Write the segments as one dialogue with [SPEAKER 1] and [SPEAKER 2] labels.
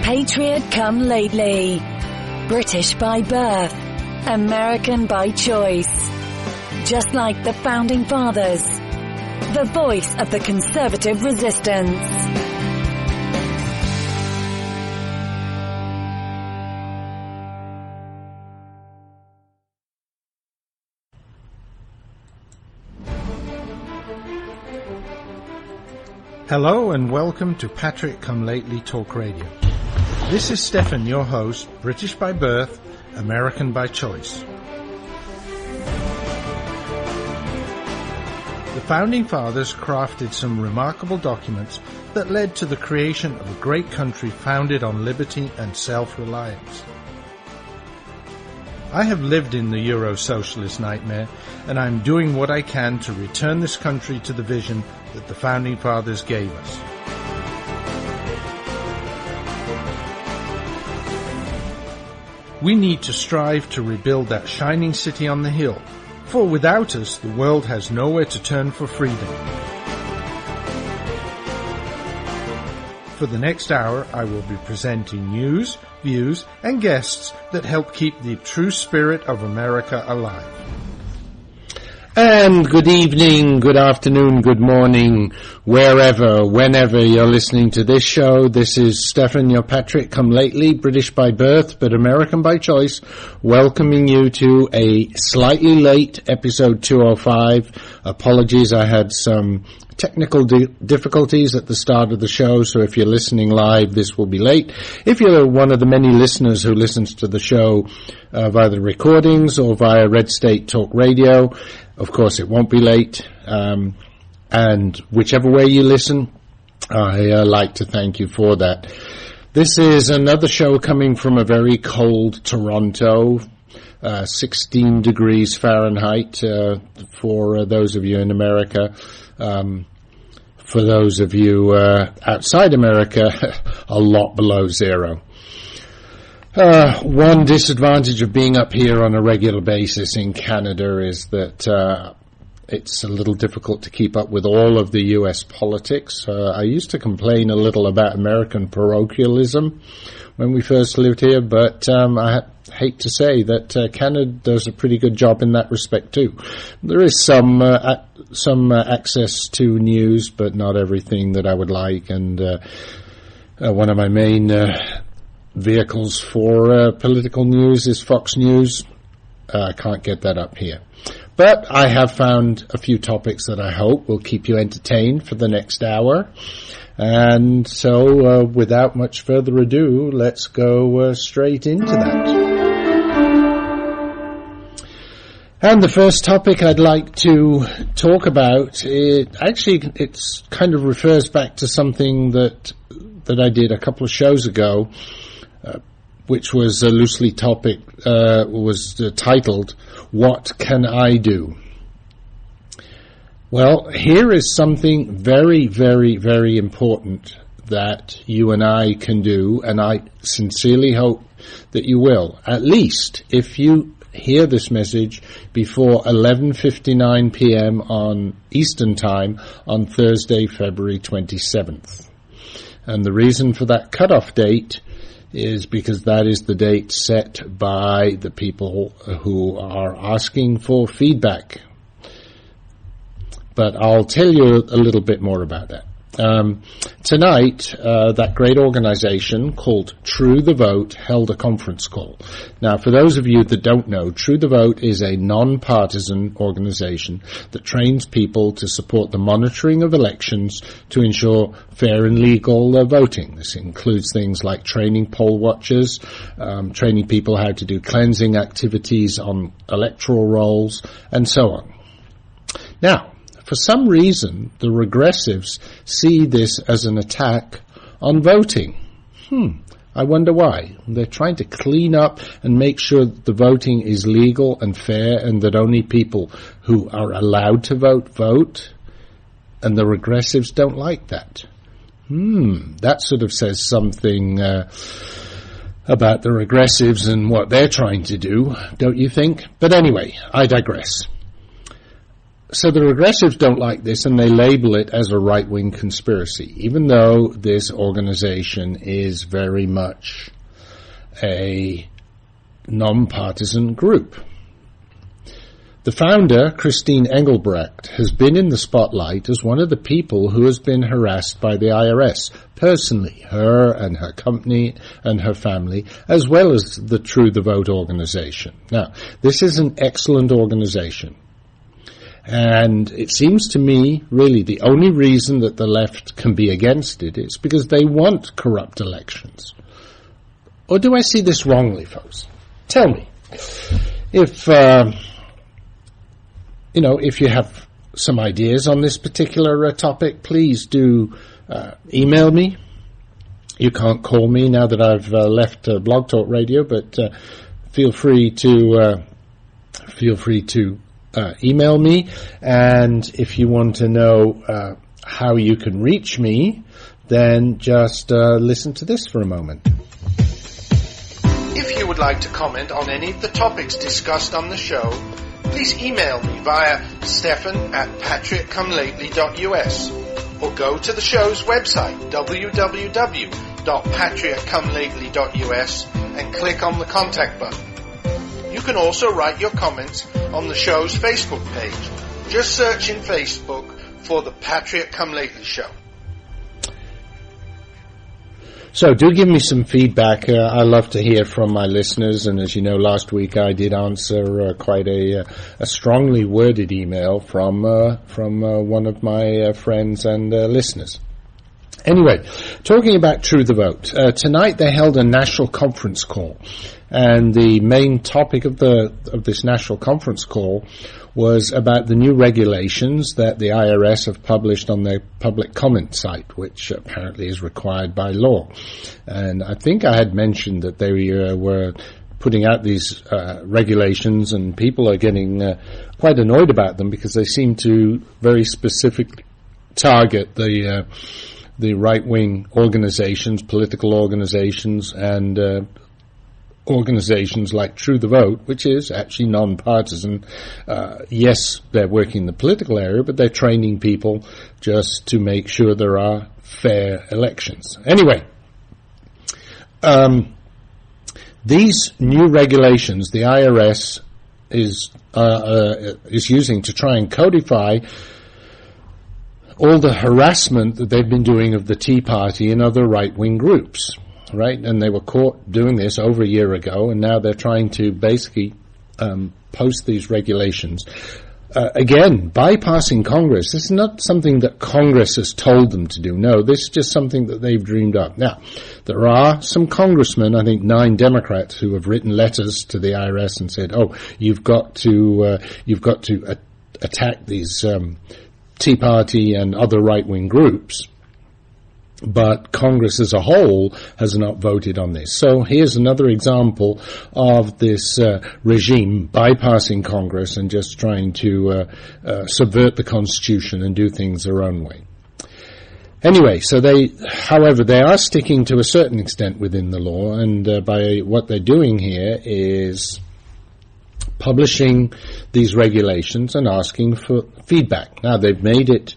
[SPEAKER 1] Patriot come lately. British by birth. American by choice. Just like the Founding Fathers. The voice of the conservative resistance.
[SPEAKER 2] Hello and welcome to Patrick Come Lately Talk Radio. This is Stefan, your host, British by birth, American by choice. The Founding Fathers crafted some remarkable documents that led to the creation of a great country founded on liberty and self-reliance. I have lived in the Euro-socialist nightmare, and I'm doing what I can to return this country to the vision that the Founding Fathers gave us. We need to strive to rebuild that shining city on the hill, for without us, the world has nowhere to turn for freedom. For the next hour, I will be presenting news, views, and guests that help keep the true spirit of America alive.
[SPEAKER 3] And good evening, good afternoon, good morning, wherever, whenever you're listening to this show. This is Stefan, your Patrick Come Lately, British by birth, but American by choice, welcoming you to a slightly late episode 205. Apologies, I had some technical difficulties at the start of the show, so if you're listening live, this will be late. If you're one of the many listeners who listens to the show via the recordings or via Red State Talk Radio, of course it won't be late, and whichever way you listen, I like to thank you for that. This is another show coming from a very cold Toronto, 16 degrees Fahrenheit for those of you in America. For those of you outside America, a lot below zero. One disadvantage of being up here on a regular basis in Canada is that it's a little difficult to keep up with all of the U.S. politics. I used to complain a little about American parochialism when we first lived here, but I hate to say that Canada does a pretty good job in that respect too. There is some access to news, but not everything that I would like, and one of my main vehicles for political news is Fox News. I can't get that up here. But I have found a few topics that I hope will keep you entertained for the next hour. And so, without much further ado, let's go straight into that. And the first topic I'd like to talk about, it kind of refers back to something that I did a couple of shows ago, which was loosely titled, "What Can I Do?" Well, here is something very, very, very important that you and I can do, and I sincerely hope that you will. At least if you hear this message before 11:59 p.m. on Eastern Time on Thursday, February 27th. And the reason for that cutoff date is because that is the date set by the people who are asking for feedback. But I'll tell you a little bit more about that. Tonight, that great organization called True the Vote held a conference call. Now, for those of you that don't know, True the Vote is a non-partisan organization that trains people to support the monitoring of elections to ensure fair and legal voting. This includes things like training poll watchers, training people how to do cleansing activities on electoral rolls, and so on. Now, for some reason, the regressives see this as an attack on voting. I wonder why. They're trying to clean up and make sure that the voting is legal and fair and that only people who are allowed to vote, and the regressives don't like that. That sort of says something about the regressives and what they're trying to do, don't you think? But anyway, I digress. So the regressives don't like this, and they label it as a right-wing conspiracy, even though this organization is very much a non-partisan group. The founder, Christine Engelbrecht, has been in the spotlight as one of the people who has been harassed by the IRS, personally, her and her company and her family, as well as the True the Vote organization. Now, this is an excellent organization. And it seems to me, really, the only reason that the left can be against it is because they want corrupt elections. Or do I see this wrongly, folks? Tell me. If you have some ideas on this particular topic, please do email me. You can't call me now that I've left Blog Talk Radio, but feel free to email me. And if you want to know how you can reach me, then just listen to this for a moment.
[SPEAKER 2] If you would like to comment on any of the topics discussed on the show, please email me via stephan@patriotcomelately.us or go to the show's website, www.patriotcomelately.us, and click on the contact button. You can also write your comments on the show's Facebook page. Just search in Facebook for the Patriot Come Lately Show.
[SPEAKER 3] So do give me some feedback. I love to hear from my listeners, and as you know, last week I did answer quite a strongly worded email from one of my friends and listeners. Anyway, talking about True the Vote, tonight they held a national conference call, and the main topic of this national conference call was about the new regulations that the IRS have published on their public comment site, which apparently is required by law. And I think I had mentioned that they were putting out these regulations, and people are getting quite annoyed about them because they seem to very specifically target the right-wing organizations, political organizations, and organizations like True the Vote, which is actually non-partisan. Yes, they're working in the political area, but they're training people just to make sure there are fair elections. Anyway, these new regulations the IRS is using to try and codify all the harassment that they've been doing of the Tea Party and other right-wing groups. Right, and they were caught doing this over a year ago, and now they're trying to basically post these regulations. Again, bypassing Congress. This is not something that Congress has told them to do. No, this is just something that they've dreamed up. Now, there are some congressmen, I think 9 Democrats, who have written letters to the IRS and said, "Oh, you've got to attack these Tea Party and other right-wing groups." But Congress as a whole has not voted on this. So here's another example of this regime bypassing Congress and just trying to subvert the Constitution and do things their own way. Anyway, so however, they are sticking to a certain extent within the law, and by what they're doing here is publishing these regulations and asking for feedback. Now, they've made it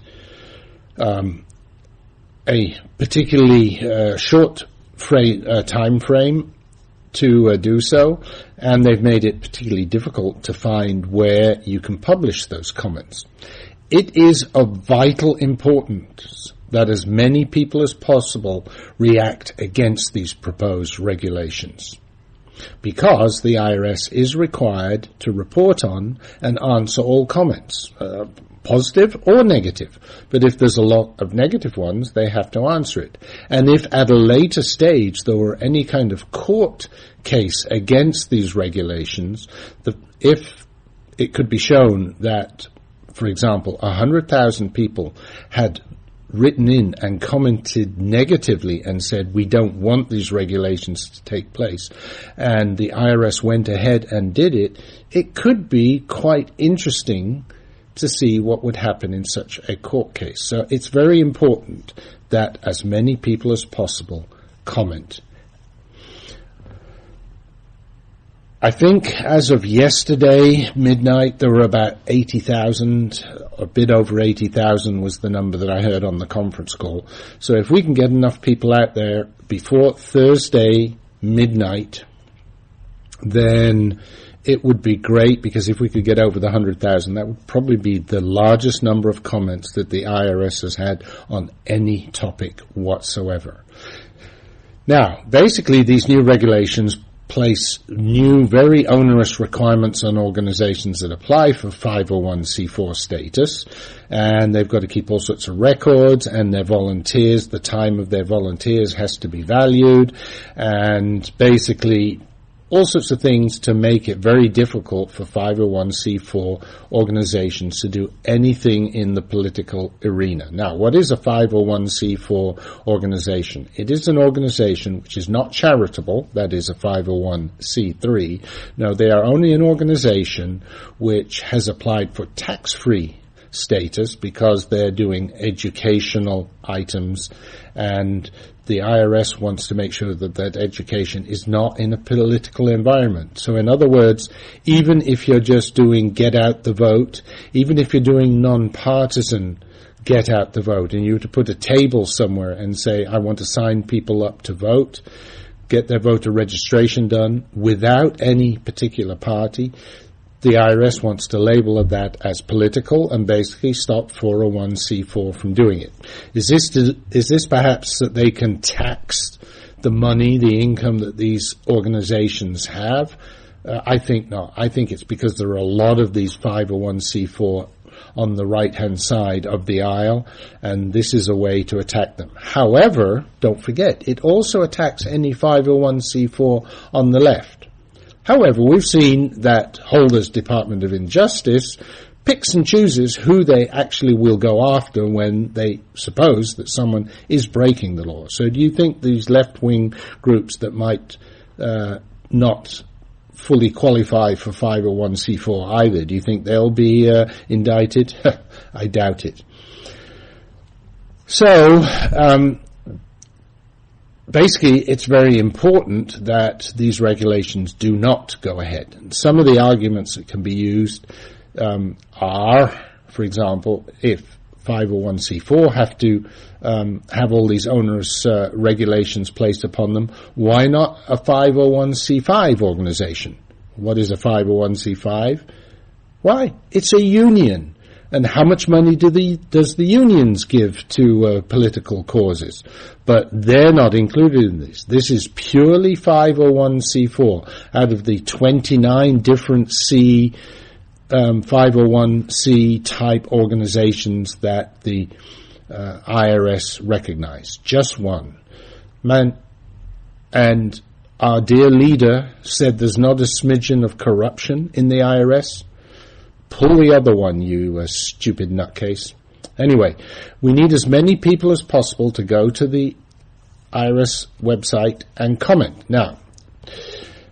[SPEAKER 3] a particularly short time frame to do so, and they've made it particularly difficult to find where you can publish those comments. It is of vital importance that as many people as possible react against these proposed regulations, because the IRS is required to report on and answer all comments, positive or negative. But if there's a lot of negative ones, they have to answer it. And if at a later stage there were any kind of court case against these regulations, if it could be shown that, for example, 100,000 people had written in and commented negatively and said, "We don't want these regulations to take place," and the IRS went ahead and did it, it could be quite interesting to see what would happen in such a court case. So it's very important that as many people as possible comment. I think as of yesterday, midnight, there were about 80,000, a bit over 80,000 was the number that I heard on the conference call. So if we can get enough people out there before Thursday midnight, then it would be great, because if we could get over the 100,000, that would probably be the largest number of comments that the IRS has had on any topic whatsoever. Now, basically, these new regulations place new, very onerous requirements on organizations that apply for 501c4 status, and they've got to keep all sorts of records, and their volunteers, the time of their volunteers has to be valued, and basically all sorts of things to make it very difficult for 501c4 organizations to do anything in the political arena. Now, what is a 501c4 organization? It is an organization which is not charitable, that is a 501c3. No, they are only an organization which has applied for tax-free status because they're doing educational items, and the IRS wants to make sure that that education is not in a political environment. So in other words, even if you're just doing get out the vote, even if you're doing non-partisan get out the vote, and you were to put a table somewhere and say, I want to sign people up to vote, get their voter registration done without any particular party, the IRS wants to label that as political and basically stop 401c4 from doing it. Is this perhaps that they can tax the money, the income that these organizations have? I think not. I think it's because there are a lot of these 501c4 on the right-hand side of the aisle, and this is a way to attack them. However, don't forget, it also attacks any 501c4 on the left. However, we've seen that Holder's Department of Injustice picks and chooses who they actually will go after when they suppose that someone is breaking the law. So do you think these left-wing groups that might not fully qualify for 501c4 either, do you think they'll be indicted? I doubt it. So, basically, it's very important that these regulations do not go ahead. And some of the arguments that can be used are, for example, if 501c4 have to have all these onerous regulations placed upon them, why not a 501c5 organization? What is a 501c5? Why? It's a union. And how much money does the unions give to political causes? But they're not included in this. This is purely 501c4 out of the 29 different 501c type organizations that the IRS recognize. Just one. And our dear leader said there's not a smidgen of corruption in the IRS. Pull the other one, you stupid nutcase. Anyway, we need as many people as possible to go to the IRS website and comment. Now,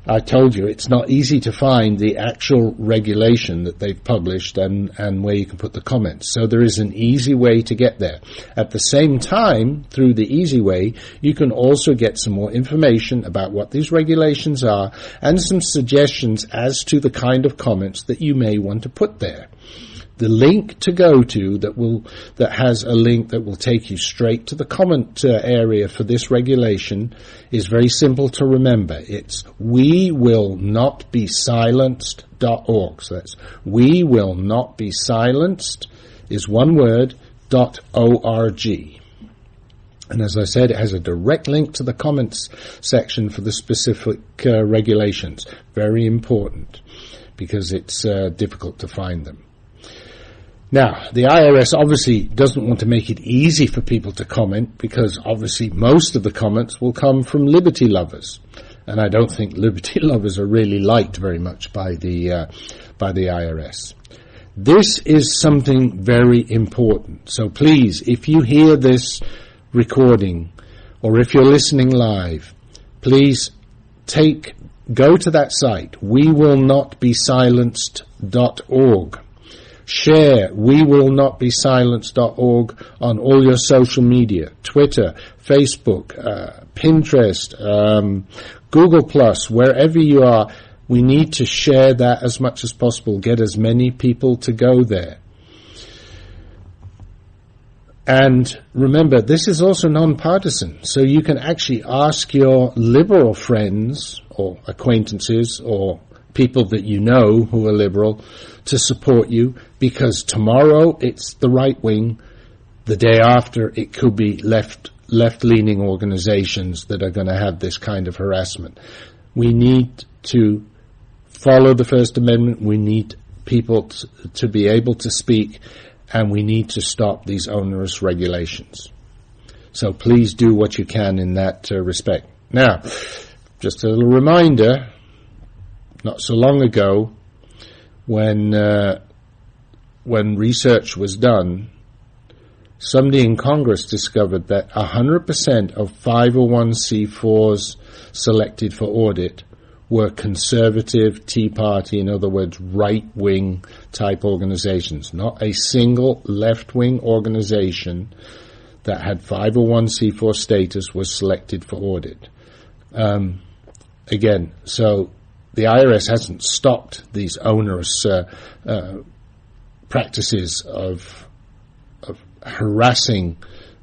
[SPEAKER 3] I told you it's not easy to find the actual regulation that they've published and where you can put the comments. So there is an easy way to get there. At the same time, through the easy way, you can also get some more information about what these regulations are and some suggestions as to the kind of comments that you may want to put there. The link to go to that has a link that will take you straight to the comment area for this regulation is very simple to remember. It's wewillnotbesilenced.org. So that's wewillnotbesilenced is one word, .org. And as I said, it has a direct link to the comments section for the specific regulations. Very important because it's difficult to find them. Now, the IRS obviously doesn't want to make it easy for people to comment because obviously most of the comments will come from liberty lovers. And I don't think liberty lovers are really liked very much by the IRS. This is something very important. So please, if you hear this recording or if you're listening live, please go to that site, wewillnotbesilenced.org. Share wewillnotbesilenced.org on all your social media, Twitter, Facebook, Pinterest, Google+, wherever you are. We need to share that as much as possible, get as many people to go there. And remember, this is also non-partisan, so you can actually ask your liberal friends or acquaintances or people that you know who are liberal to support you, because tomorrow it's the right wing, the day after it could be left-leaning organizations that are going to have this kind of harassment. We need to follow the First Amendment. We need people to be able to speak, and we need to stop these onerous regulations. So please do what you can in that respect. Now, just a little reminder, not so long ago, when research was done, somebody in Congress discovered that 100% of 501c4s selected for audit were conservative, Tea Party, in other words, right-wing type organizations. Not a single left-wing organization that had 501c4 status was selected for audit. Again, so the IRS hasn't stopped these onerous practices of harassing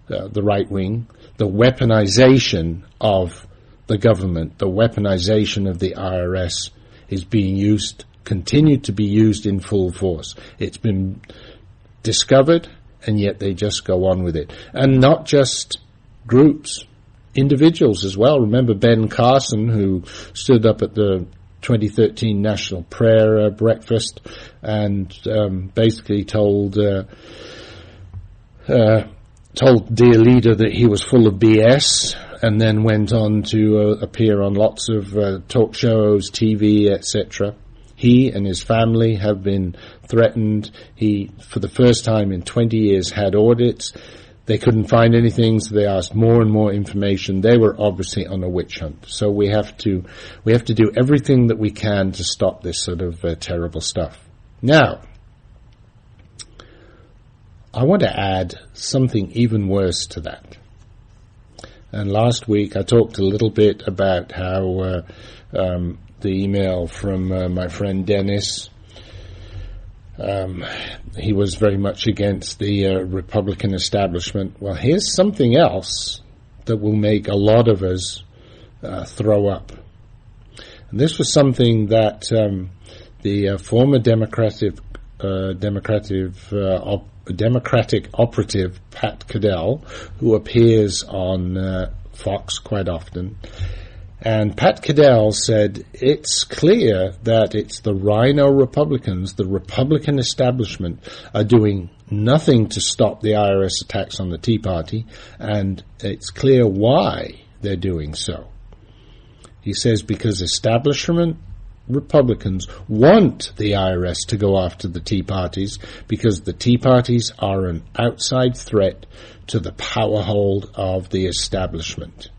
[SPEAKER 3] the right wing, the weaponization of the government, the weaponization of the IRS is being used, continued to be used in full force. It's been discovered, and yet they just go on with it. And not just groups, individuals as well. Remember Ben Carson, who stood up at the 2013 National Prayer Breakfast and basically told dear leader that he was full of BS, and then went on to appear on lots of talk shows, TV, etc. He and his family have been threatened. He, for the first time in 20 years, had audits. They couldn't find anything, so they asked more and more information. They were obviously on a witch hunt. So we have to do everything that we can to stop this sort of terrible stuff. Now, I want to add something even worse to that. And last week I talked a little bit about how the email from my friend Dennis, he was very much against the Republican establishment. Well, here's something else that will make a lot of us throw up. And this was something that the former Democratic operative Pat Cadell, who appears on Fox quite often, and Pat Cadell said it's clear that it's the Rhino Republicans, the Republican establishment, are doing nothing to stop the IRS attacks on the Tea Party, and it's clear why they're doing so. He says because establishment Republicans want the IRS to go after the Tea Parties because the Tea Parties are an outside threat to the power hold of the establishment.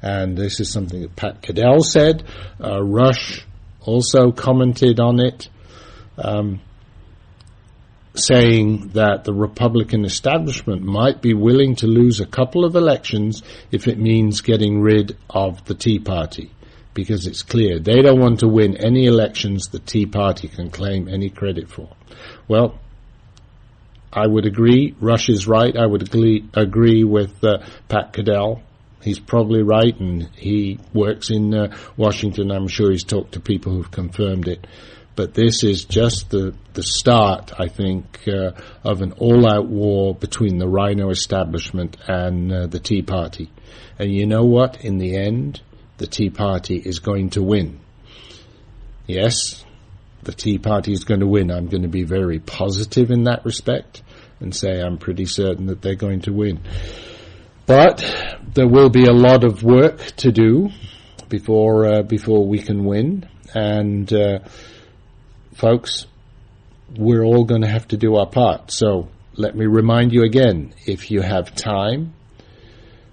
[SPEAKER 3] And this is something that Pat Cadell said. Rush also commented on it, saying that the Republican establishment might be willing to lose a couple of elections if it means getting rid of the Tea Party. Because it's clear they don't want to win any elections the Tea Party can claim any credit for. Well, I would agree. Rush is right. I would agree with Pat Cadell. He's probably right, and he works in Washington. I'm sure he's talked to people who've confirmed it. But this is just the start, I think, of an all-out war between the Rhino establishment and the Tea Party. And you know what? In the end, the Tea Party is going to win. Yes, the Tea Party is going to win. I'm going to be very positive in that respect and say I'm pretty certain that they're going to win. But there will be a lot of work to do before we can win. And folks, we're all going to have to do our part. So let me remind you again, if you have time,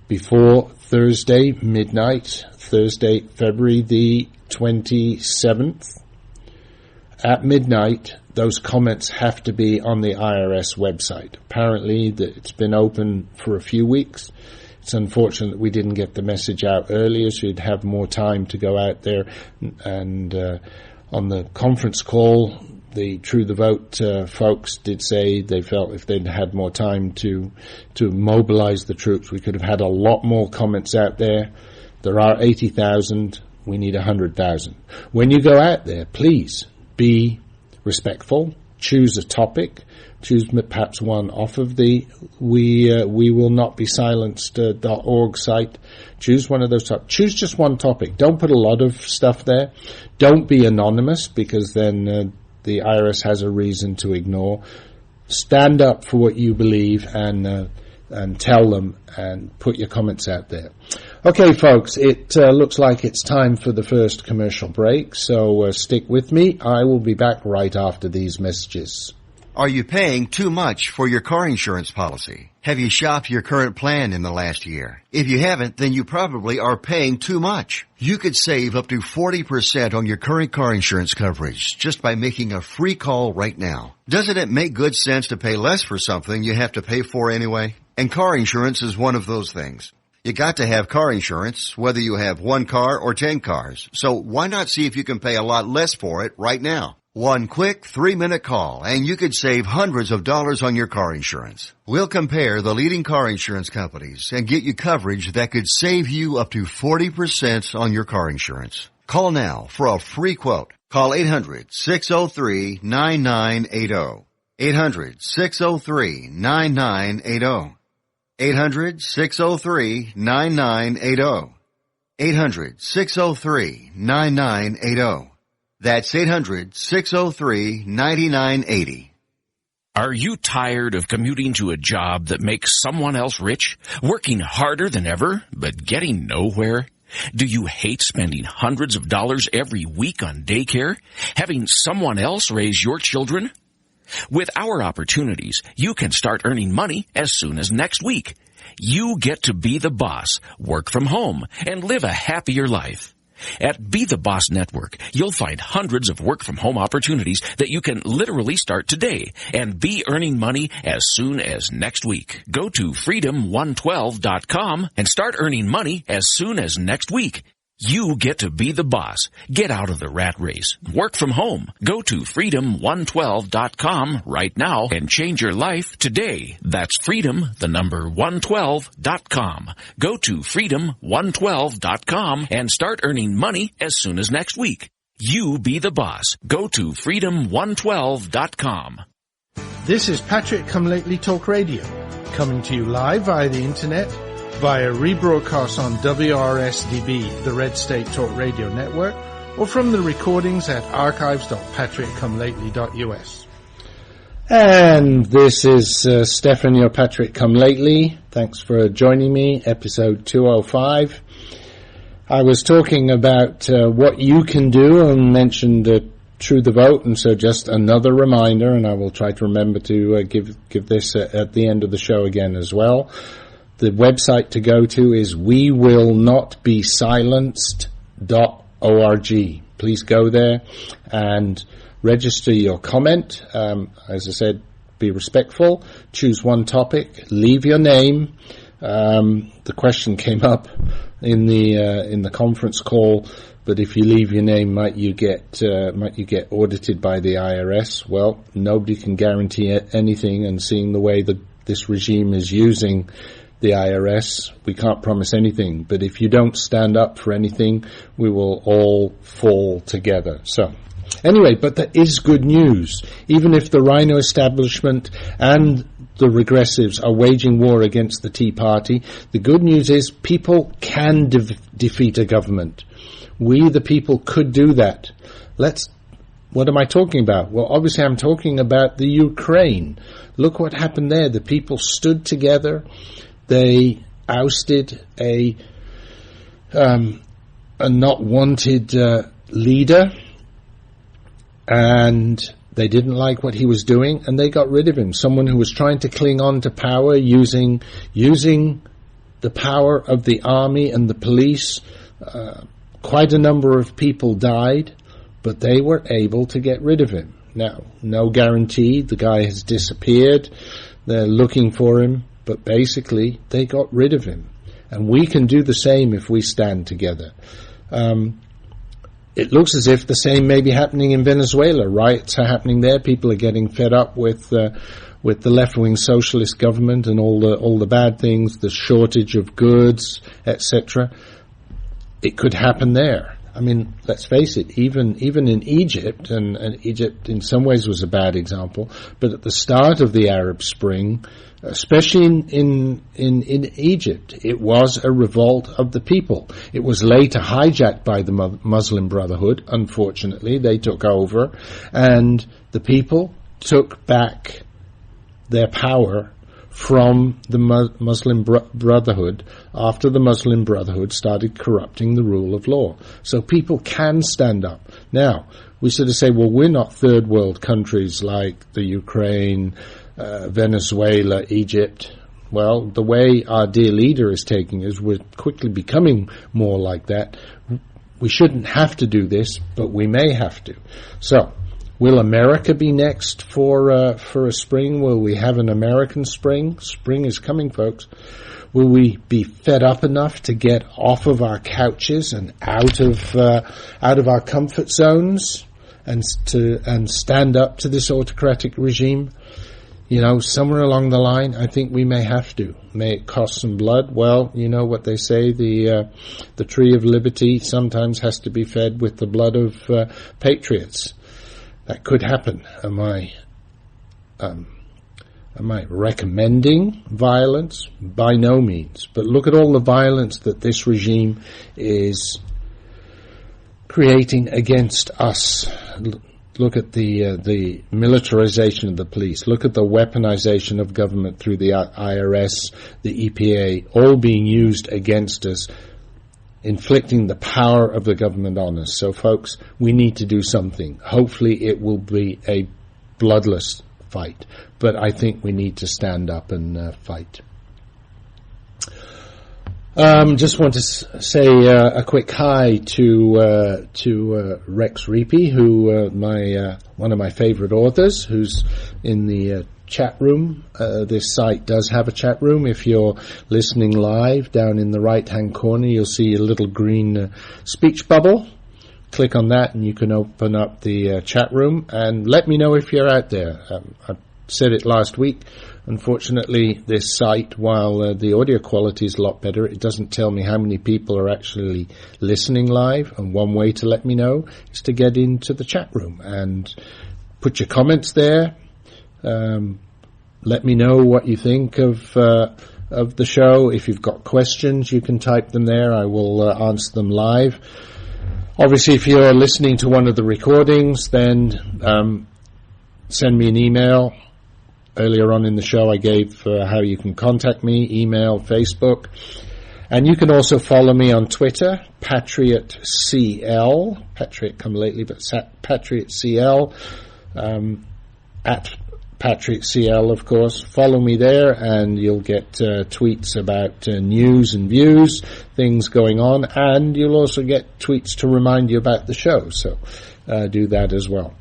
[SPEAKER 3] before Thursday midnight, Thursday, February the 27th, at midnight, those comments have to be on the IRS website. Apparently, it's been open for a few weeks. It's unfortunate that we didn't get the message out earlier, so you'd have more time to go out there. And On the conference call, the True the Vote folks did say they felt if they'd had more time to mobilize the troops, we could have had a lot more comments out there. There are 80,000. We need 100,000. When you go out there, please be respectful. Choose a topic. Choose perhaps one off of the we will not be silenced.org site. Choose one of those topics. Choose just one topic. Don't put a lot of stuff there. Don't be anonymous, because then the IRS has a reason to ignore. Stand up for what you believe and tell them and put your comments out there. Okay, folks, it looks like it's time for the first commercial break, so stick with me. I will be back right after these messages.
[SPEAKER 4] Are you paying too much for your car insurance policy? Have you shopped your current plan in the last year? If you haven't, then you probably are paying too much. You could save up to 40% on your current car insurance coverage just by making a free call right now. Doesn't it make good sense to pay less for something you have to pay for anyway? And car insurance is one of those things. You got to have car insurance, whether you have one car or 10 cars. So why not see if you can pay a lot less for it right now? One quick 3-minute call, and you could save hundreds of dollars on your car insurance. We'll compare the leading car insurance companies and get you coverage that could save you up to 40% on your car insurance. Call now for a free quote. Call 800-603-9980. 800-603-9980. 800-603-9980. 800-603-9980. That's 800-603-9980.
[SPEAKER 5] Are you tired of commuting to a job that makes someone else rich, working harder than ever, but getting nowhere? Do you hate spending hundreds of dollars every week on daycare, having someone else raise your children? With our opportunities, you can start earning money as soon as next week. You get to be the boss, work from home, and live a happier life. At Be the Boss Network, you'll find hundreds of work-from-home opportunities that you can literally start today and be earning money as soon as next week. Go to freedom112.com and start earning money as soon as next week. You get to be the boss. Get out of the rat race. Work from home. Go to freedom112.com right now and change your life today. That's freedom112.com. Go to freedom112.com and start earning money as soon as next week. You be the boss. Go to freedom112.com.
[SPEAKER 2] This is Patrick Come Lately Talk Radio, coming to you live via the internet, via rebroadcast on WRSDB, the Red State Talk Radio Network, or from the recordings at archives.patrickcomelately.us.
[SPEAKER 3] And this is Stephen, your Patrick Come Lately. Thanks for joining me, episode 205. I was talking about what you can do and mentioned True the Vote, and so just another reminder, and I will try to remember to give this at the end of the show again as well. The website to go to is wewillnotbesilenced.org. Please go there and register your comment. As I said, be respectful. Choose one topic. Leave your name. The question came up in the conference call, but if you leave your name, might you get audited by the IRS? Well, nobody can guarantee anything, and seeing the way this regime is using the IRS, we can't promise anything. But if you don't stand up for anything, we will all fall together. So, anyway, but there is good news. Even if the Rhino establishment and the regressives are waging war against the Tea Party, the good news is people can defeat a government. We, the people, could do that. What am I talking about? Well, obviously I'm talking about the Ukraine. Look what happened there. The people stood together. They ousted a not wanted leader, and they didn't like what he was doing, and they got rid of him. Someone who was trying to cling on to power using the power of the army and the police. Quite a number of people died, but they were able to get rid of him. Now, no guarantee. The guy has disappeared. They're looking for him. But basically, they got rid of him. And we can do the same if we stand together. it looks as if the same may be happening in Venezuela. Riots are happening there. People are getting fed up with the left-wing socialist government and all the bad things, the shortage of goods, etc. It could happen there. I mean, let's face it, even in Egypt, and Egypt in some ways was a bad example, but at the start of the Arab Spring, especially in Egypt, it was a revolt of the people. It was later hijacked by the Muslim Brotherhood. Unfortunately, they took over, and the people took back their power from the Muslim Brotherhood after the Muslim Brotherhood started corrupting the rule of law. So people can stand up. Now, we sort of say, well, we're not third world countries like the Ukraine, Venezuela, Egypt. Well, the way our dear leader is taking us, we're quickly becoming more like that. We shouldn't have to do this, but we may have to. So, will America be next for a spring? Will we have an American spring? Spring is coming, folks. Will we be fed up enough to get off of our couches and out of our comfort zones and stand up to this autocratic regime? You know, somewhere along the line, I think we may have to. May it cost some blood? Well, you know what they say, the tree of liberty sometimes has to be fed with the blood of patriots. That could happen. Am I recommending violence? By no means. But look at all the violence that this regime is creating against us. Look at the militarization of the police. Look at the weaponization of government through the IRS, the EPA, all being used against us, inflicting the power of the government on us. So, folks, we need to do something. Hopefully it will be a bloodless fight, but I think we need to stand up and fight. Just want to say a quick hi to Rex Reapy, who one of my favorite authors, who's in the chat room. This site does have a chat room. If you're listening live, down in the right-hand corner, you'll see a little green speech bubble. Click on that and you can open up the chat room and let me know if you're out there. I said it last week. Unfortunately, this site, while the audio quality is a lot better, it doesn't tell me how many people are actually listening live. And one way to let me know is to get into the chat room and put your comments there. Let me know what you think of the show. If you've got questions, you can type them there. I will answer them live. Obviously, if you're listening to one of the recordings, then send me an email. Earlier on in the show, I gave how you can contact me, email, Facebook. And you can also follow me on Twitter, PatriotCL. Patriot come lately, but PatriotCL. At PatriotCL, of course. Follow me there and you'll get tweets about news and views, things going on, and you'll also get tweets to remind you about the show. So do that as well.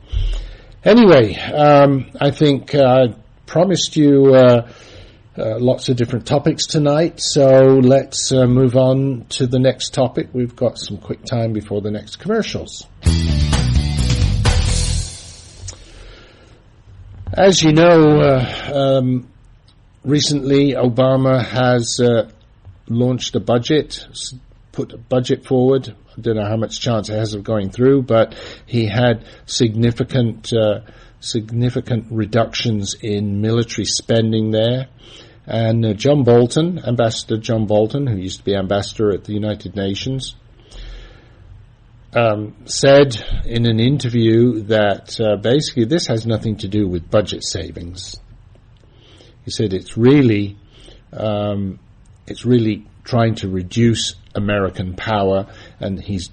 [SPEAKER 3] Anyway, I think I promised you lots of different topics tonight, so let's move on to the next topic. We've got some quick time before the next commercials. As you know, recently Obama has launched a budget, put a budget forward. I don't know how much chance it has of going through, but he had significant reductions in military spending there. And Ambassador John Bolton, who used to be ambassador at the United Nations, said in an interview that basically this has nothing to do with budget savings. He said it's really trying to reduce American power, and his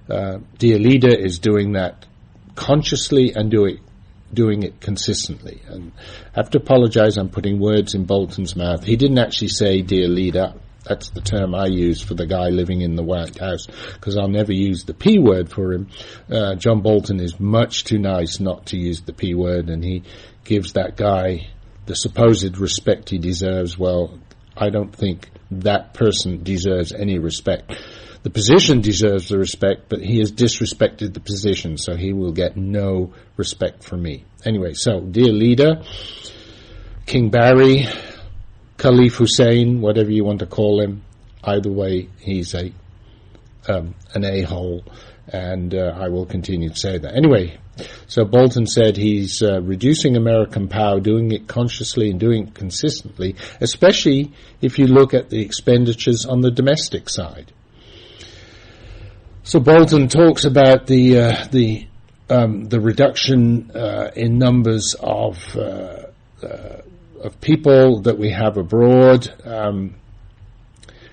[SPEAKER 3] dear leader is doing that consciously and doing it consistently. And I have to apologize, I'm putting words in Bolton's mouth. He didn't actually say dear leader. That's the term I use for the guy living in the White House, because I'll never use the P word for him. John Bolton is much too nice not to use the P word, and he gives that guy the supposed respect he deserves. Well, I don't think that person deserves any respect. The position deserves the respect, but he has disrespected the position, so he will get no respect from me. Anyway, so, dear leader, King Barry, Khalif Hussein, whatever you want to call him, either way, he's an a-hole, and I will continue to say that. Anyway, so Bolton said he's reducing American power, doing it consciously and doing it consistently, especially if you look at the expenditures on the domestic side. So Bolton talks about the reduction in numbers of people that we have abroad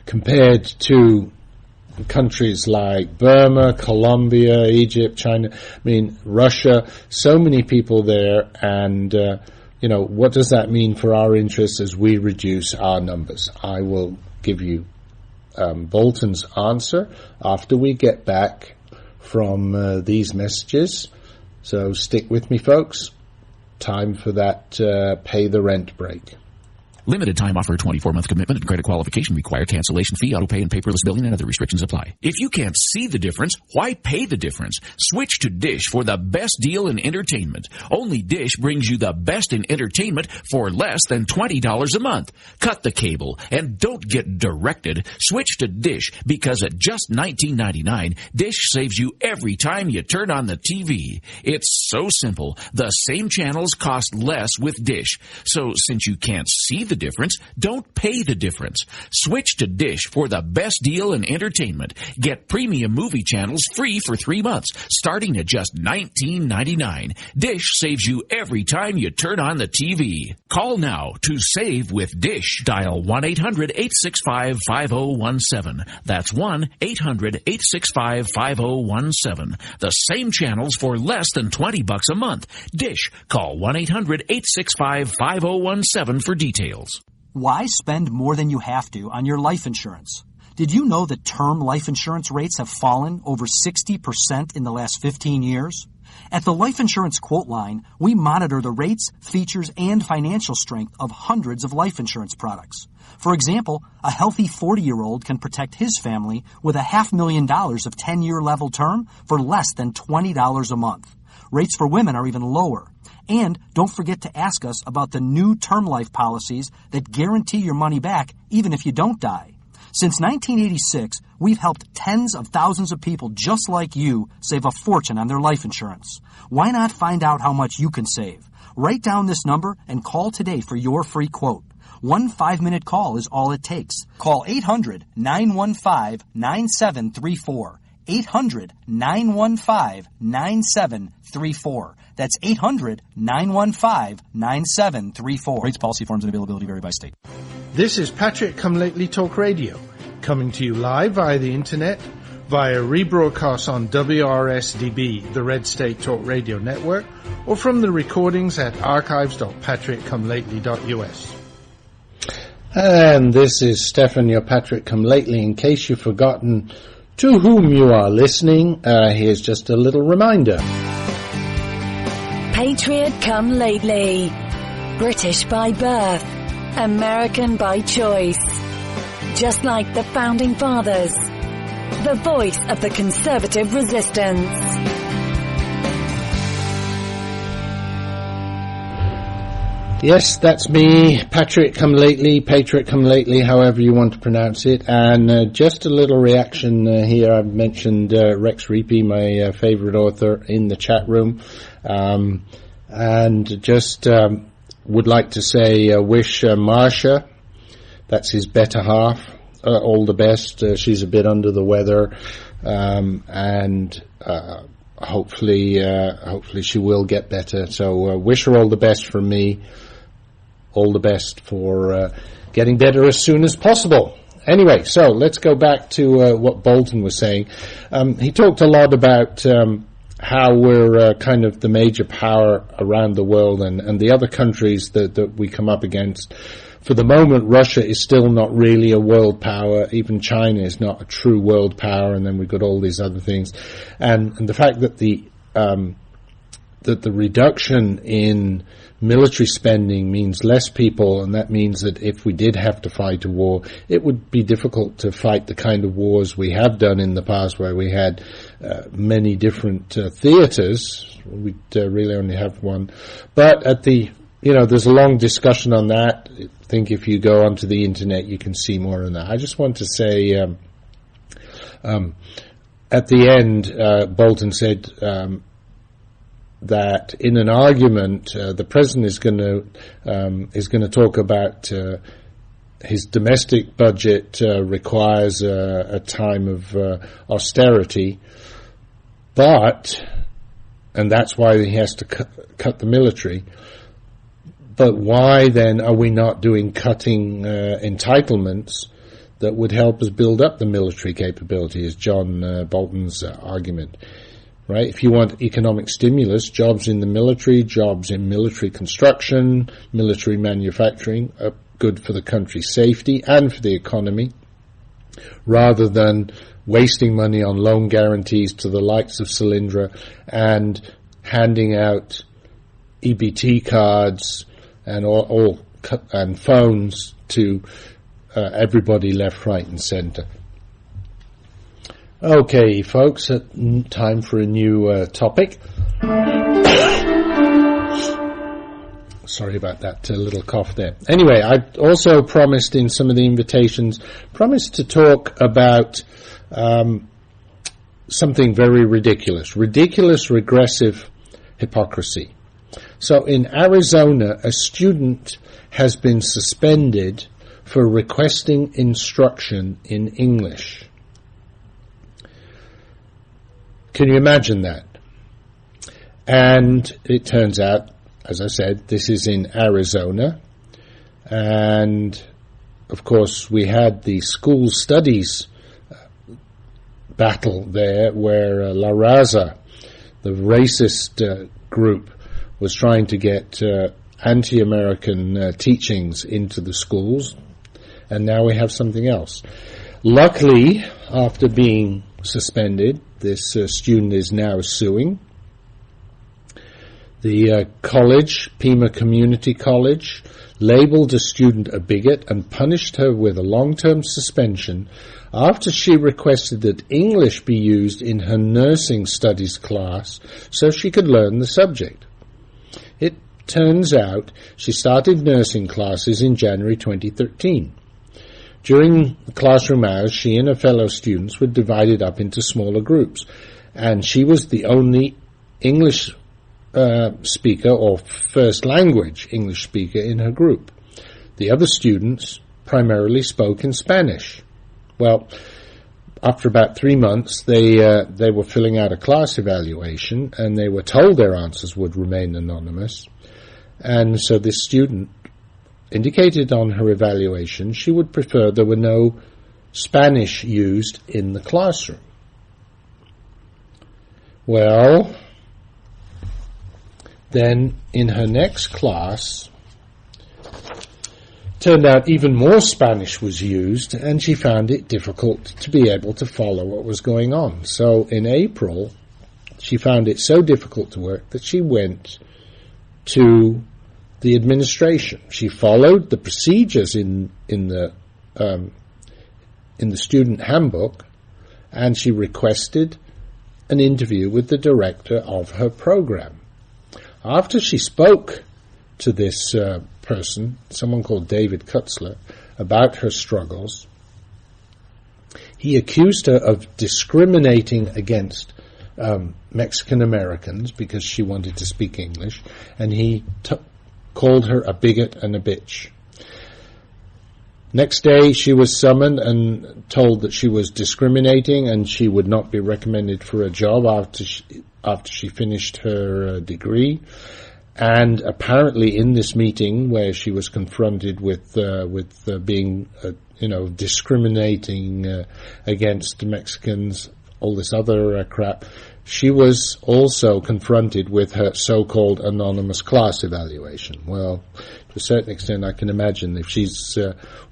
[SPEAKER 3] compared to countries like Burma, Colombia, Egypt, China, Russia, so many people there, and what does that mean for our interests as we reduce our numbers? I will give you Bolton's answer after we get back from these messages. So stick with me, folks. Time for that pay the rent break.
[SPEAKER 5] Limited time offer, 24-month commitment and credit qualification required. Cancellation fee, auto pay, and paperless billing and other restrictions apply. If you can't see the difference, why pay the difference? Switch to Dish for the best deal in entertainment. Only Dish brings you the best in entertainment for less than $20 a month. Cut the cable and don't get directed. Switch to Dish because at just $19.99, Dish saves you every time you turn on the TV. It's so simple. The same channels cost less with Dish. So since you can't see the difference, don't pay the difference. Switch to Dish for the best deal in entertainment. Get premium movie channels free for 3 months, starting at just $19.99. Dish saves you every time you turn on the TV. Call now to save with Dish. Dial 1-800-865-5017. That's 1-800-865-5017. The same channels for less than $20 a month. Dish. Call 1-800-865-5017 for details.
[SPEAKER 6] Why spend more than you have to on your life insurance? Did you know that term life insurance rates have fallen over 60% in the last 15 years? At the Life Insurance Quote Line, we monitor the rates, features, and financial strength of hundreds of life insurance products. For example, a healthy 40-year-old can protect his family with $500,000 of 10-year level term for less than $20 a month. Rates for women are even lower. And don't forget to ask us about the new term life policies that guarantee your money back even if you don't die. Since 1986, we've helped tens of thousands of people just like you save a fortune on their life insurance. Why not find out how much you can save? Write down this number and call today for your free quote. 1 5-minute call is all it takes. Call 800-915-9734. 800-915-9734. That's 800-915-9734. Rates, policy forms, and availability vary by state.
[SPEAKER 2] This is Patrick Come Lately Talk Radio, coming to you live via the internet, via rebroadcast on WRSDB, the Red State Talk Radio Network, or from the recordings at archives.patrickcomelately.us.
[SPEAKER 3] And this is Stefan, your Patrick Come Lately. In case you've forgotten to whom you are listening, here's just a little reminder.
[SPEAKER 1] Patriot Come Lately. British by birth, American by choice. Just like the Founding Fathers. The voice of the conservative resistance.
[SPEAKER 3] Yes, that's me, Patrick Come Lately, Patriot Come Lately, however you want to pronounce it. And just a little reaction here. I've mentioned Rex Reapy, my favorite author, in the chat room. And just would like to say wish Marsha, that's his better half, all the best. She's a bit under the weather, and hopefully she will get better. So wish her all the best from me. All the best for getting better as soon as possible. Anyway, so let's go back to what Bolton was saying. He talked a lot about how we're kind of the major power around the world, and the other countries that we come up against. For the moment, Russia is still not really a world power. Even China is not a true world power, and then we've got all these other things. And the fact that the that the reduction in military spending means less people, and that means that if we did have to fight a war, it would be difficult to fight the kind of wars we have done in the past, where we had many different theaters. We'd really only have one. But there's a long discussion on that. I think if you go onto the internet, you can see more on that. I just want to say, at the end, Bolton said that in an argument, the president is going to talk about his domestic budget requires a time of austerity, and that's why he has to cut the military. But why then are we not doing cutting entitlements that would help us build up the military capability, is John Bolton's argument. Right? If you want economic stimulus, jobs in the military, jobs in military construction, military manufacturing are good for the country's safety and for the economy, rather than wasting money on loan guarantees to the likes of Solyndra and handing out EBT cards and and phones to everybody left, right, and centre. Okay, folks, time for a new topic. Sorry about that little cough there. Anyway, I also promised in some of the invitations, to talk about something very ridiculous. Ridiculous regressive hypocrisy. So in Arizona, a student has been suspended for requesting instruction in English. Can you imagine that? And it turns out, as I said, this is in Arizona. And, of course, we had the school studies battle there where La Raza, the racist group, was trying to get anti-American teachings into the schools. And now we have something else. Luckily, after being suspended, this student is now suing. The college, Pima Community College, labeled the student a bigot and punished her with a long-term suspension after she requested that English be used in her nursing studies class so she could learn the subject. It turns out she started nursing classes in January 2013. During the classroom hours, she and her fellow students were divided up into smaller groups, and she was the only English speaker or first language English speaker in her group. The other students primarily spoke in Spanish. Well, after about 3 months, they were filling out a class evaluation, and they were told their answers would remain anonymous. And so this student indicated on her evaluation she would prefer there were no Spanish used in the classroom. Well, then in her next class, turned out even more Spanish was used, and she found it difficult to be able to follow what was going on. So in April, she found it so difficult to work that she went to the administration. She followed the procedures in the student handbook, and she requested an interview with the director of her program. After she spoke to this person, someone called David Kutzler, about her struggles, he accused her of discriminating against Mexican Americans because she wanted to speak English, and he called her a bigot and a bitch. Next day, she was summoned and told that she was discriminating and she would not be recommended for a job after she finished her degree. And apparently, in this meeting where she was confronted with being, discriminating against Mexicans, all this other crap, she was also confronted with her so-called anonymous class evaluation. Well, to a certain extent, I can imagine if she's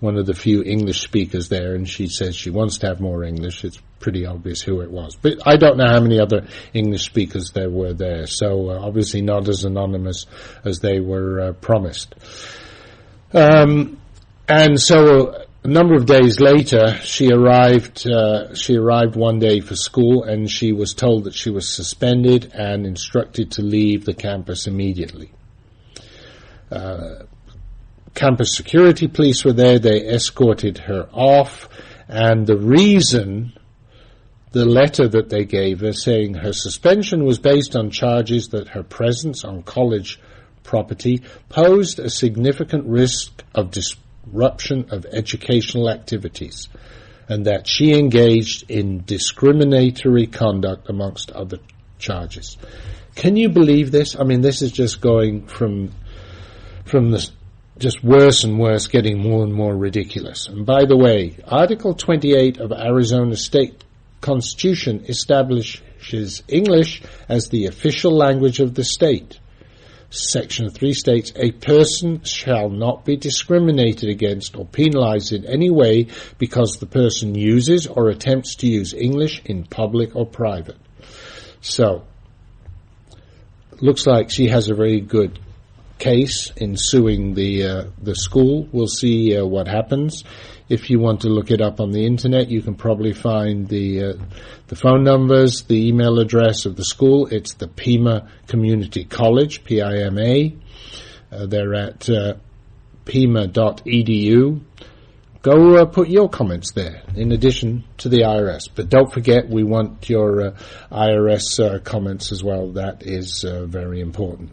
[SPEAKER 3] one of the few English speakers there and she says she wants to have more English, it's pretty obvious who it was. But I don't know how many other English speakers there were there, so obviously not as anonymous as they were promised. And so a number of days later, she arrived one day for school, and she was told that she was suspended and instructed to leave the campus immediately. Campus security police were there. They escorted her off, and the letter that they gave her saying her suspension was based on charges that her presence on college property posed a significant risk of disruption of educational activities, and that she engaged in discriminatory conduct amongst other charges. Can you believe this? I mean, this is just going from the just worse and worse, getting more and more ridiculous. And by the way, Article 28 of Arizona State Constitution establishes English as the official language of the state. Section 3 states, a person shall not be discriminated against or penalized in any way because the person uses or attempts to use English in public or private. So, looks like she has a very good case in suing the school. We'll see what happens. If you want to look it up on the internet, you can probably find the phone numbers, the email address of the school. It's the Pima Community College, P-I-M-A. They're at pima.edu. Go put your comments there, in addition to the IRS. But don't forget, we want your IRS comments as well. That is very important.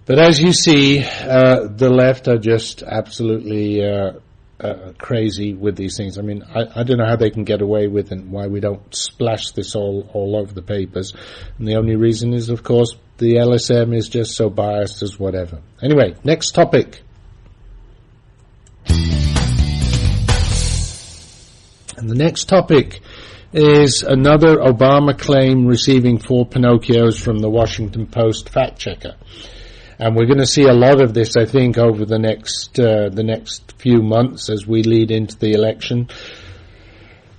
[SPEAKER 3] But as you see, the left are just absolutely crazy with these things. I mean, I don't know how they can get away with it and why we don't splash this all over the papers. And the only reason is, of course, the LSM is just so biased as whatever. Anyway, next topic. And the next topic is another Obama claim receiving 4 Pinocchios from the Washington Post fact checker. And we're going to see a lot of this, I think, over the next few months as we lead into the election.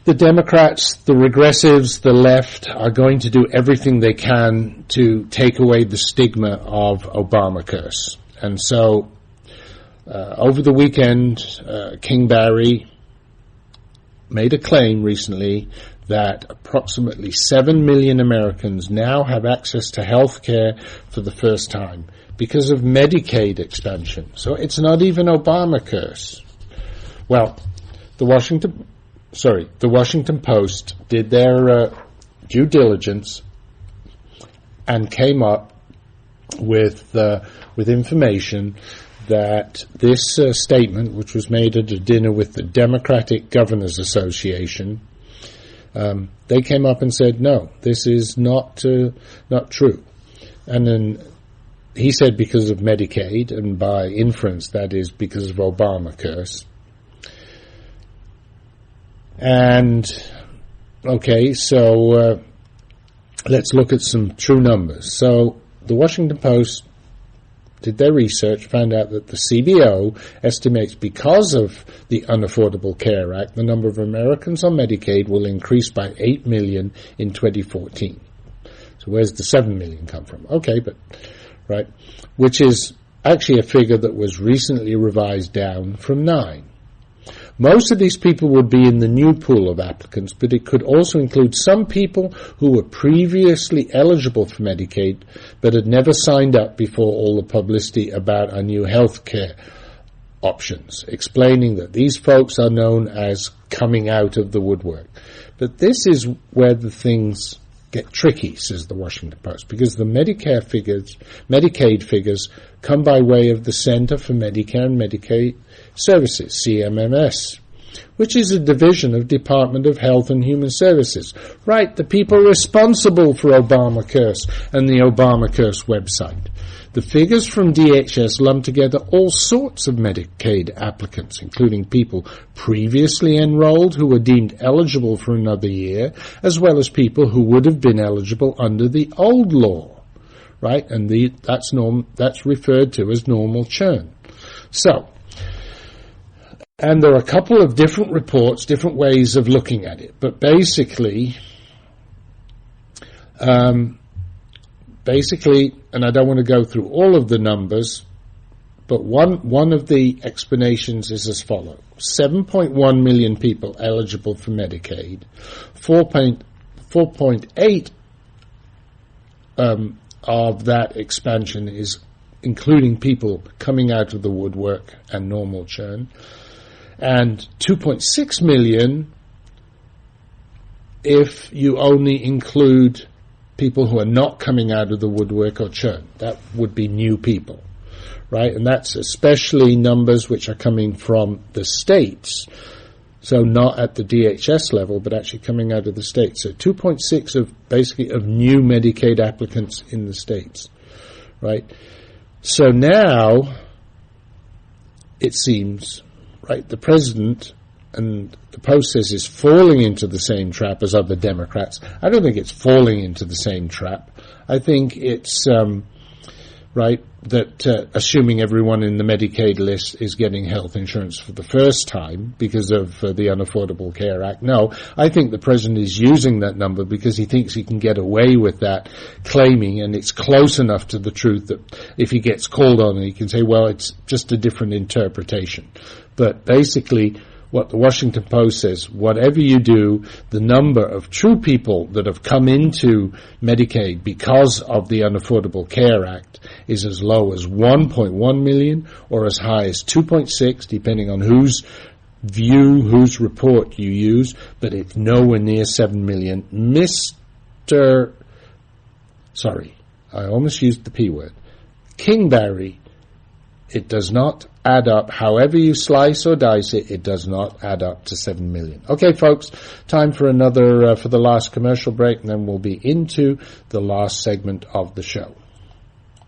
[SPEAKER 3] The Democrats, the regressives, the left are going to do everything they can to take away the stigma of Obamacare. And so, over the weekend, King Barry made a claim recently that approximately 7 million Americans now have access to health care for the first time because of Medicaid expansion. So it's not even Obamacare. Well, the Washington Post did their due diligence and came up with information that this statement, which was made at a dinner with the Democratic Governors Association, they came up and said, no, this is not true. And then he said because of Medicaid, and by inference that is because of Obamacare. And, okay, so let's look at some true numbers. So the Washington Post did their research, found out that the CBO estimates because of the Unaffordable Care Act, the number of Americans on Medicaid will increase by 8 million in 2014. So where's the 7 million come from? Okay, but, right, which is actually a figure that was recently revised down from 9. Most of these people would be in the new pool of applicants, but it could also include some people who were previously eligible for Medicaid but had never signed up before all the publicity about our new health care options, explaining that these folks are known as coming out of the woodwork. But this is where the things get tricky, says the Washington Post, because the Medicaid figures come by way of the Center for Medicare and Medicaid Services, CMMS, which is a division of Department of Health and Human Services. Right, the people responsible for Obamacare and the Obamacare website. The figures from DHS lump together all sorts of Medicaid applicants, including people previously enrolled who were deemed eligible for another year, as well as people who would have been eligible under the old law. right? And that's referred to as normal churn. So, and there are a couple of different reports, different ways of looking at it, but basically, and I don't want to go through all of the numbers, but one of the explanations is as follows. 7.1 million people eligible for Medicaid, 4.8 of that expansion is including people coming out of the woodwork and normal churn, and 2.6 million if you only include people who are not coming out of the woodwork or churn. That would be new people, right? And that's especially numbers which are coming from the states, so not at the DHS level, but actually coming out of the states. So 2.6 of new Medicaid applicants in the states, right? So now it seems, right, the president and the Post says is falling into the same trap as other Democrats. I don't think it's falling into the same trap. I think it's right that assuming everyone in the Medicaid list is getting health insurance for the first time because of the Unaffordable Care Act. No, I think the president is using that number because he thinks he can get away with that, claiming, and it's close enough to the truth that if he gets called on it, he can say, well, it's just a different interpretation. But basically, what the Washington Post says, whatever you do, the number of true people that have come into Medicaid because of the Unaffordable Care Act is as low as 1.1 million or as high as 2.6, depending on whose report you use, but it's nowhere near 7 million. I almost used the P word. Kingberry, it does not add up. However you slice or dice it, it does not add up to 7 million. Okay, folks, time for for the last commercial break, and then we'll be into the last segment of the show.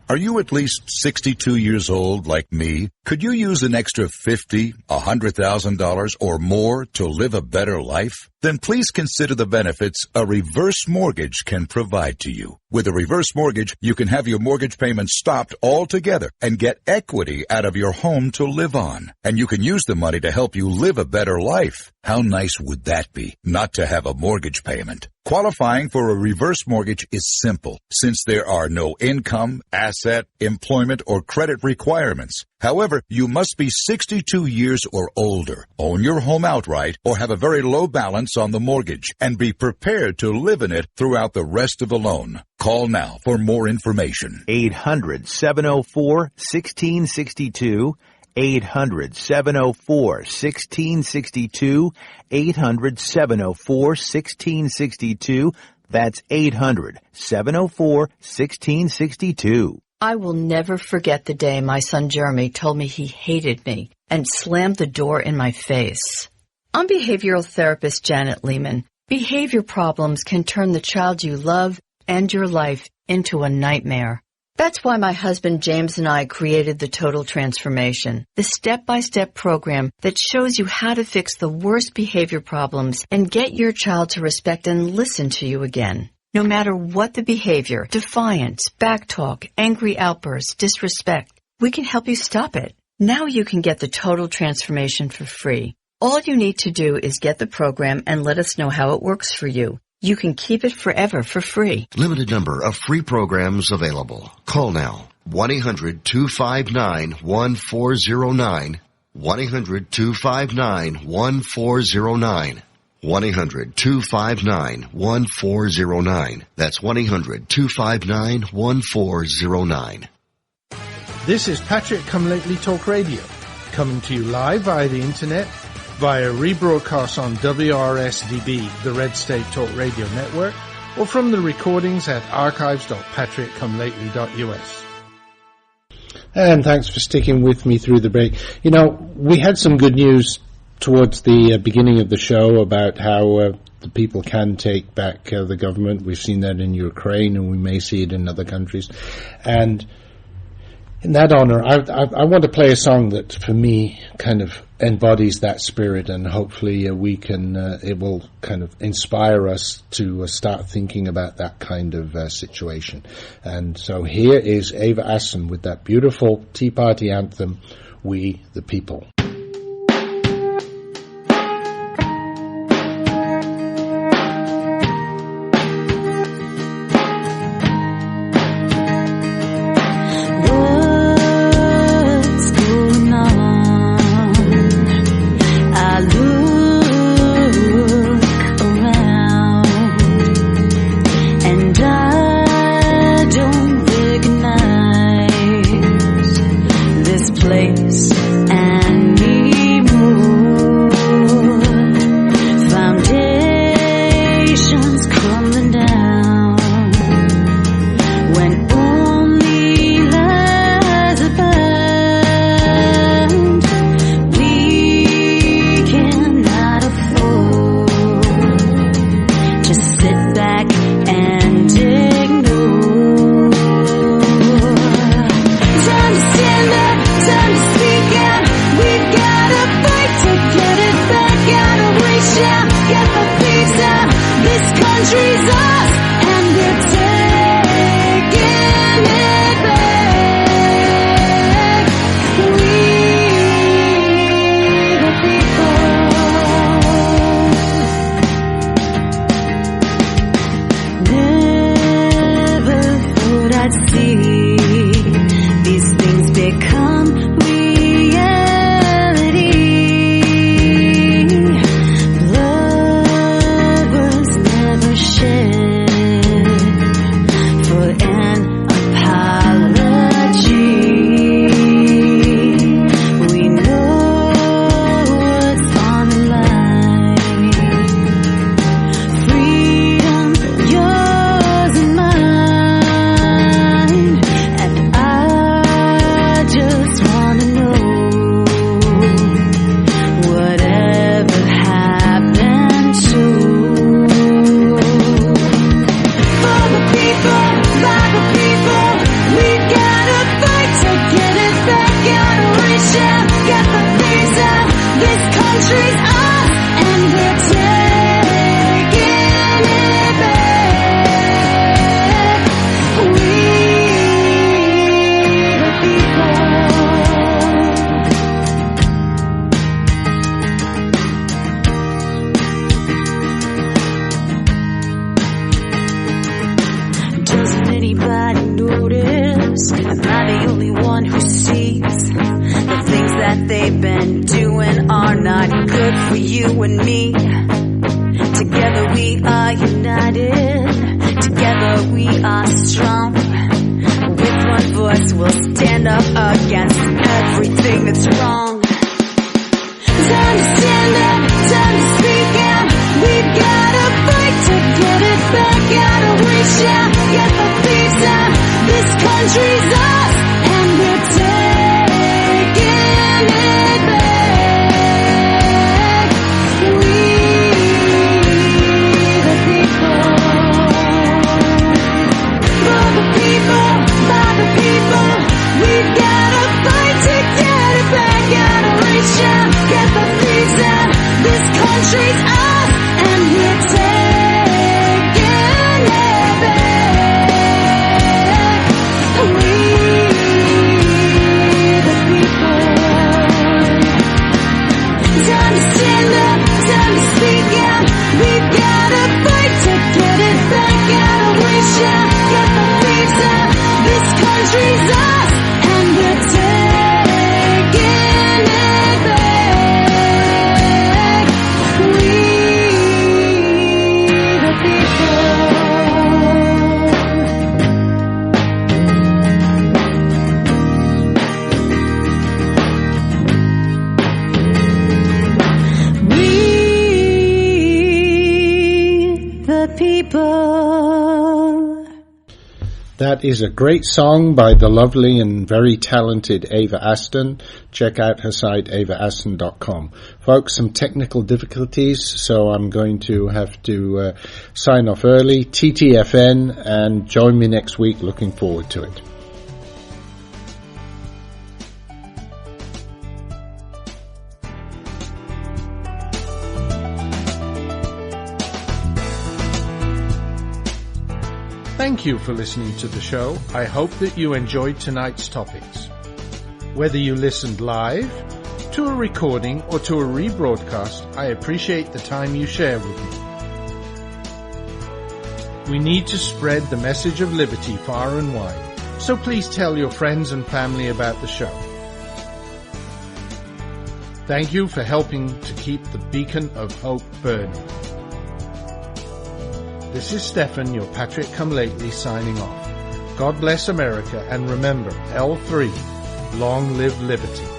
[SPEAKER 7] Are you at least 62 years old like me? Could you use an extra $50,000, $100,000 or more to live a better life? Then please consider the benefits a reverse mortgage can provide to you. With a reverse mortgage, you can have your mortgage payments stopped altogether and get equity out of your home to live on. And you can use the money to help you live a better life. How nice would that be, not to have a mortgage payment? Qualifying for a reverse mortgage is simple, since there are no income, asset, employment, or credit requirements. However, you must be 62 years or older, own your home outright, or have a very low balance on the mortgage, and be prepared to live in it throughout the rest of the loan. Call now for more information.
[SPEAKER 8] 800-704-1662. 800-704-1662. 800-704-1662. That's 800-704-1662.
[SPEAKER 9] I will never forget the day my son Jeremy told me he hated me and slammed the door in my face. I'm behavioral therapist Janet Lehman. Behavior problems can turn the child you love and your life into a nightmare. That's why my husband James and I created the Total Transformation, the step-by-step program that shows you how to fix the worst behavior problems and get your child to respect and listen to you again. No matter what the behavior, defiance, backtalk, angry outbursts, disrespect, we can help you stop it. Now you can get the Total Transformation for free. All you need to do is get the program and let us know how it works for you. You can keep it forever for free.
[SPEAKER 4] Limited number of free programs available. Call now. 1-800-259-1409. 1-800-259-1409. 1-800-259-1409. That's 1-800-259-1409.
[SPEAKER 2] This is Patrick Come Lately Talk Radio, coming to you live via the internet, via rebroadcast on WRSDB, the Red State Talk Radio Network, or from the recordings at archives.patrickcomelately.us.
[SPEAKER 3] And thanks for sticking with me through the break. You know, we had some good news towards the beginning of the show about how the people can take back the government. We've seen that in Ukraine, and we may see it in other countries. And In that honor, I want to play a song that, for me, kind of embodies that spirit, and hopefully it will kind of inspire us to start thinking about that kind of situation. And so here is Ava Aston with that beautiful Tea Party anthem, We the People. That is a great song by the lovely and very talented Ava Aston. Check out her site, avaaston.com. Folks, some technical difficulties, so I'm going to have to sign off early. TTFN, and join me next week. Looking forward to it. Thank you for listening to the show. I hope that you enjoyed tonight's topics. Whether you listened live, to a recording, or to a rebroadcast, I appreciate the time you share with me. We need to spread the message of liberty far and wide, so please tell your friends and family about the show. Thank you for helping to keep the beacon of hope burning. This is Stefan, your Patriot Come Lately, signing off. God bless America, and remember, L3, long live liberty.